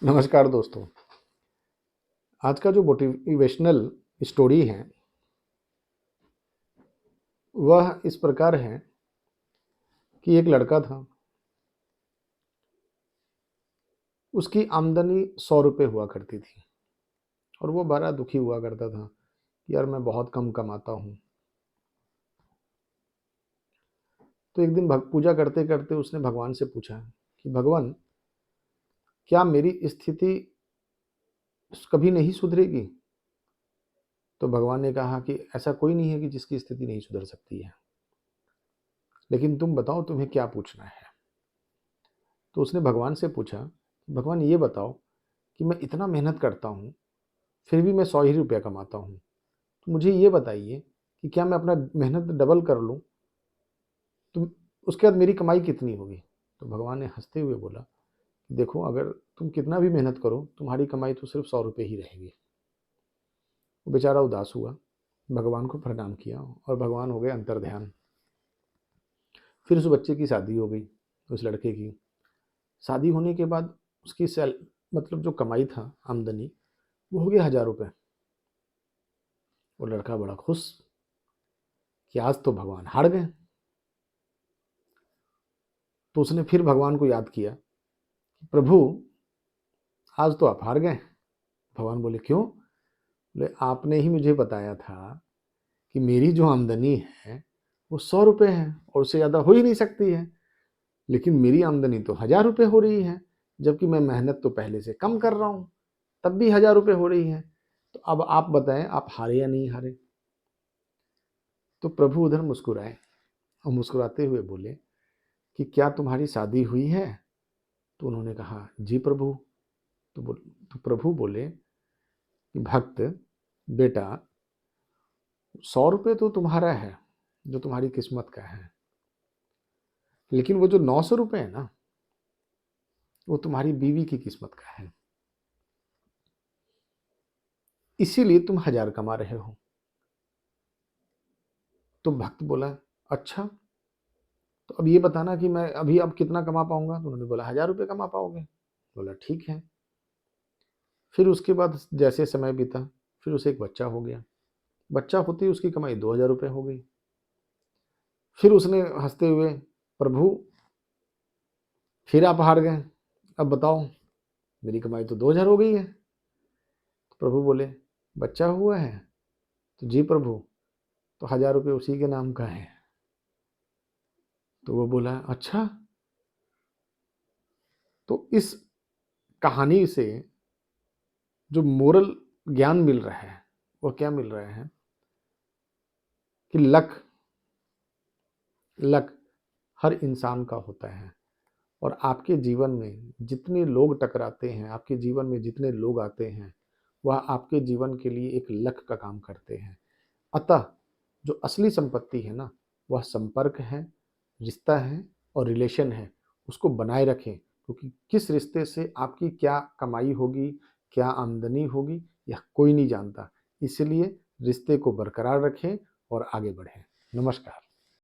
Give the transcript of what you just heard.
नमस्कार दोस्तों। आज का जो मोटिवेशनल स्टोरी है वह इस प्रकार है कि एक लड़का था। उसकी आमदनी 100 रुपये हुआ करती थी और वो बड़ा दुखी हुआ करता था कि यार मैं बहुत कम कमाता हूँ। तो एक दिन पूजा करते करते उसने भगवान से पूछा कि भगवान, क्या मेरी स्थिति कभी नहीं सुधरेगी? तो भगवान ने कहा कि ऐसा कोई नहीं है कि जिसकी स्थिति नहीं सुधर सकती है, लेकिन तुम बताओ तुम्हें क्या पूछना है। तो उसने भगवान से पूछा, भगवान ये बताओ कि मैं इतना मेहनत करता हूँ फिर भी मैं 100 ही रुपया कमाता हूँ, तो मुझे ये बताइए कि क्या मैं अपना मेहनत डबल कर लूँ तो उसके बाद मेरी कमाई कितनी होगी? तो भगवान ने हंसते हुए बोला, देखो अगर तुम कितना भी मेहनत करो तुम्हारी कमाई तो सिर्फ 100 रुपये ही रहेगी। वो बेचारा उदास हुआ, भगवान को प्रणाम किया और भगवान हो गए अंतर्ध्यान। फिर उस बच्चे की शादी हो गई। उस लड़के की शादी होने के बाद उसकी मतलब जो कमाई था, आमदनी, वो हो गया 1000 रुपये। वो लड़का बड़ा खुश कि आज तो भगवान हार गए। तो उसने फिर भगवान को याद किया, प्रभु आज तो आप हार गए। भगवान बोले क्यों? बोले आपने ही मुझे बताया था कि मेरी जो आमदनी है वो 100 रुपये है और उससे ज़्यादा हो ही नहीं सकती है, लेकिन मेरी आमदनी तो 1000 रुपये हो रही है, जबकि मैं मेहनत तो पहले से कम कर रहा हूँ, तब भी 1000 रुपये हो रही है। तो अब आप बताएं, आप हारे या नहीं हारे? तो प्रभु उधर मुस्कुराए और मुस्कुराते हुए बोले कि क्या तुम्हारी शादी हुई है? तो उन्होंने कहा जी प्रभु। तो प्रभु बोले कि भक्त बेटा, 100 रुपये तो तुम्हारा है जो तुम्हारी किस्मत का है, लेकिन वो जो 900 रुपये है ना, वो तुम्हारी बीवी की किस्मत का है, इसीलिए तुम 1000 कमा रहे हो। तो भक्त बोला अच्छा, तो अब ये बताना कि मैं अभी अब कितना कमा पाऊंगा? तो उन्होंने बोला 1000 रुपये कमा पाओगे। बोला ठीक है। फिर उसके बाद जैसे समय बीता, फिर उसे एक बच्चा हो गया। बच्चा होते ही उसकी कमाई 2000 रुपये हो गई। फिर उसने हंसते हुए, प्रभु फिर आप हार गए, अब बताओ मेरी कमाई तो 2000 हो गई है। तो प्रभु बोले बच्चा हुआ है? तो जी प्रभु, तो 1000 रुपये उसी के नाम का है। तो वो बोला अच्छा। तो इस कहानी से जो मोरल ज्ञान मिल रहा है वो क्या मिल रहा है कि लक लक हर इंसान का होता है, और आपके जीवन में जितने लोग टकराते हैं, आपके जीवन में जितने लोग आते हैं, वह आपके जीवन के लिए एक लक का काम करते हैं। अतः जो असली संपत्ति है ना, वह संपर्क है, रिश्ता है और रिलेशन है। उसको बनाए रखें, क्योंकि किस रिश्ते से आपकी क्या कमाई होगी, क्या आमदनी होगी, यह कोई नहीं जानता। इसलिए रिश्ते को बरकरार रखें और आगे बढ़ें। नमस्कार।